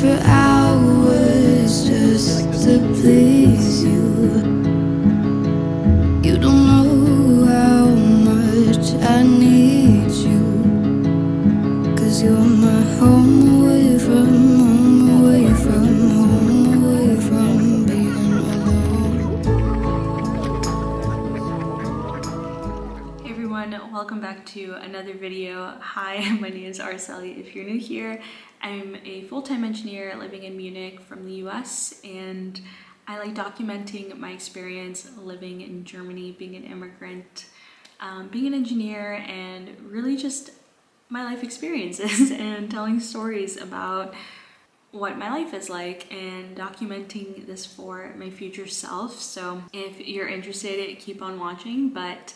for hours just to please you. You don't know how much I need you, 'cause you're my home away from home, away from home, away from being alone. Hey everyone, welcome back to another video. Hi, my name is Aracely. If you're new here, I'm a full-time engineer living in Munich from the US, and I like documenting my experience living in Germany, being an immigrant, being an engineer, and really just my life experiences and telling stories about what my life is like and documenting this for my future self. So if you're interested, keep on watching. But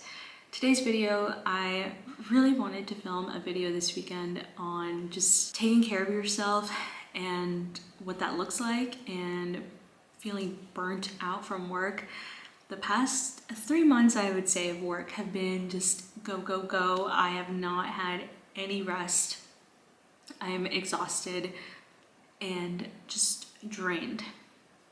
today's video, I really wanted to film a video this weekend on just taking care of yourself and what that looks like and feeling burnt out from work. The past 3 months, I would say, of work have been just go, go, go. I have not had any rest. I am exhausted and just drained.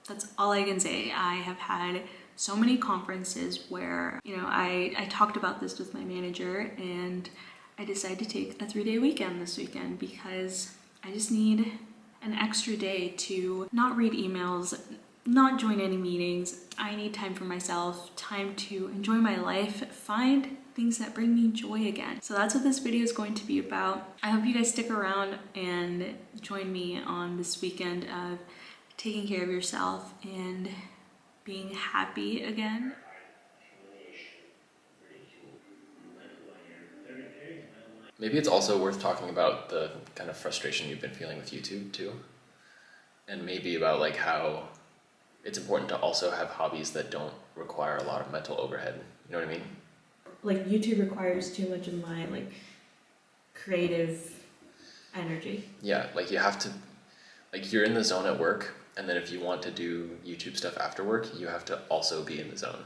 That's all I can say. I have had so many conferences where, I talked about this with my manager, and I decided to take a 3-day weekend this weekend because I just need an extra day to not read emails, not join any meetings. I need time for myself, time to enjoy my life, find things that bring me joy again. So that's what this video is going to be about. I hope you guys stick around and join me on this weekend of taking care of yourself and being happy again. Maybe it's also worth talking about the kind of frustration you've been feeling with YouTube too. And maybe about like how it's important to also have hobbies that don't require a lot of mental overhead. You know what I mean? Like YouTube requires too much of my creative energy. Yeah, like you have to, like you're in the zone at work, and then if you want to do YouTube stuff after work, you have to also be in the zone.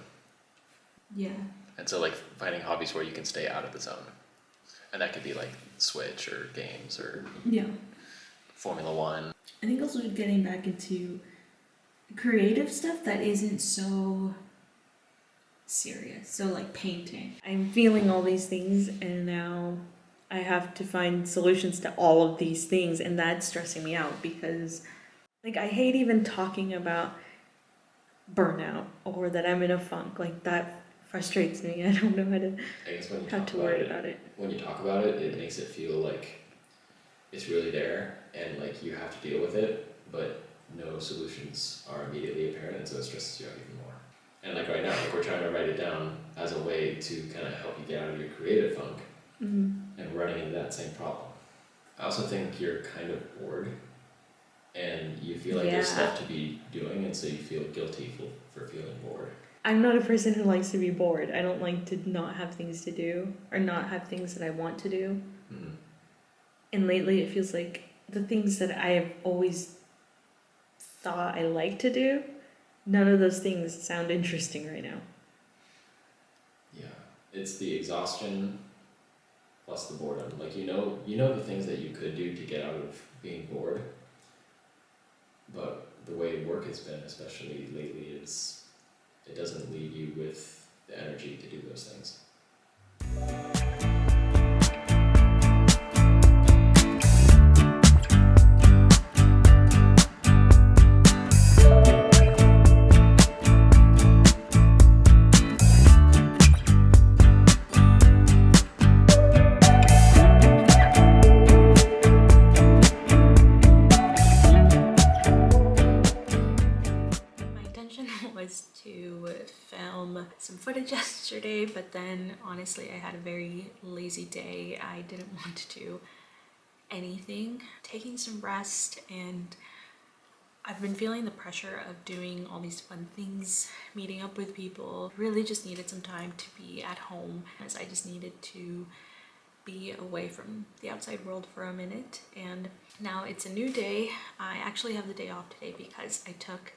Yeah. And so like finding hobbies where you can stay out of the zone. And that could be like Switch or games or Formula One. I think also getting back into creative stuff that isn't so serious. So like painting. I'm feeling all these things, and now I have to find solutions to all of these things, and that's stressing me out because I hate even talking about burnout or that I'm in a funk. Like that frustrates me. I don't know I guess when you how talk to about worry it, about it. when you talk about it, it makes it feel like it's really there and like you have to deal with it, but no solutions are immediately apparent, and so it stresses you out even more. And like right now, like we're trying to write it down as a way to kind of help you get out of your creative funk, and running into that same problem. I also think you're kind of bored, and you feel like there's stuff to be doing, and so you feel guilty for feeling bored. I'm not a person who likes to be bored. I don't like to not have things to do or not have things that I want to do. Mm-hmm. And lately it feels like the things that I have always thought I like to do, none of those things sound interesting right now. Yeah, it's the exhaustion plus the boredom. Like you know the things that you could do to get out of being bored, but the way work has been, especially lately, it doesn't leave you with the energy to do those things. Was to film some footage yesterday, but then honestly I had a very lazy day. I didn't want to do anything. Taking some rest, and I've been feeling the pressure of doing all these fun things, meeting up with people. Really just needed some time to be at home, as I just needed to be away from the outside world for a minute. And now it's a new day. I actually have the day off today because I took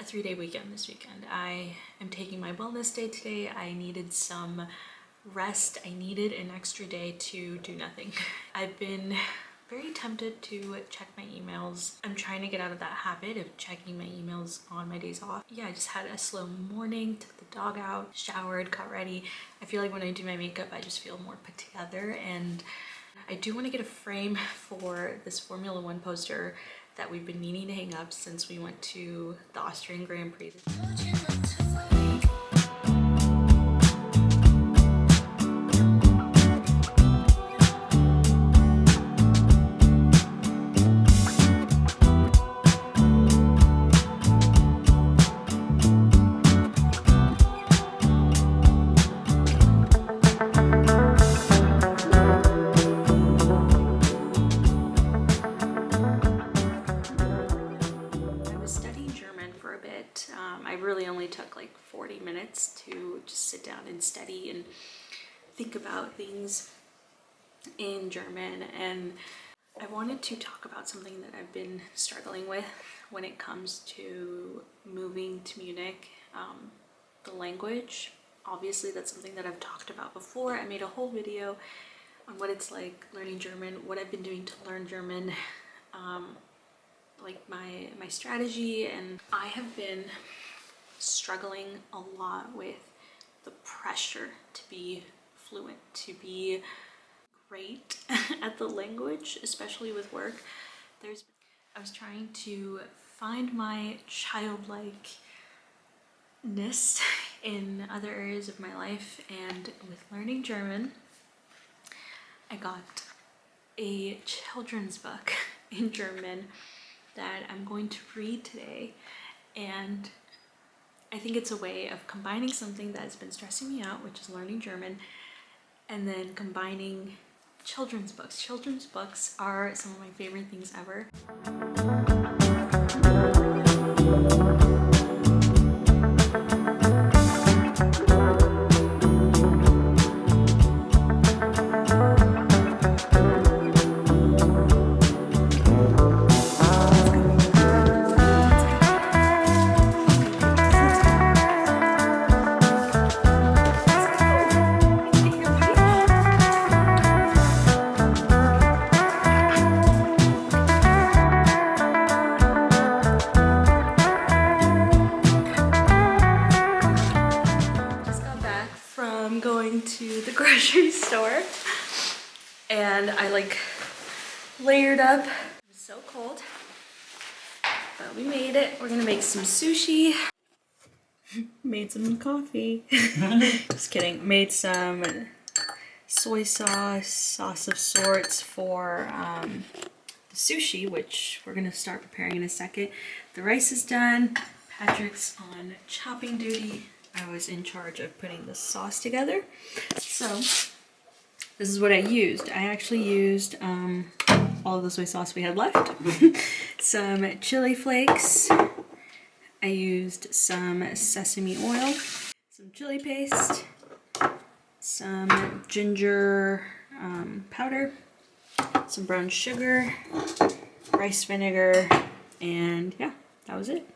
a 3-day weekend this weekend. I am taking my wellness day today. I needed some rest. I needed an extra day to do nothing. I've been very tempted to check my emails. I'm trying to get out of that habit of checking my emails on my days off. Yeah, I just had a slow morning, took the dog out, showered, got ready. I feel like when I do my makeup, I just feel more put together, and I do want to get a frame for this Formula One poster that we've been meaning to hang up since we went to the Austrian Grand Prix. I really only took like 40 minutes to just sit down and study and think about things in German, and I wanted to talk about something that I've been struggling with when it comes to moving to Munich. The language, obviously that's something that I've talked about before. I made a whole video on what it's like learning German, what I've been doing to learn German, like my strategy, and I have been struggling a lot with the pressure to be fluent, to be great at the language, especially with work. I was trying to find my childlikeness in other areas of my life, and with learning German, I got a children's book in German that I'm going to read today, and I think it's a way of combining something that has been stressing me out, which is learning German, and then combining children's books. Children's books are some of my favorite things ever. Going to the grocery store, and I like layered up. It was so cold, but we made it. We're gonna make some sushi. Made some coffee. Just kidding. Made some soy sauce of sorts for the sushi, which we're gonna start preparing in a second. The rice is done. Patrick's on chopping duty. I was in charge of putting the sauce together. So this is what I used. I actually used all of the soy sauce we had left. Some chili flakes. I used some sesame oil, some chili paste, some ginger powder, some brown sugar, rice vinegar, and yeah, that was it.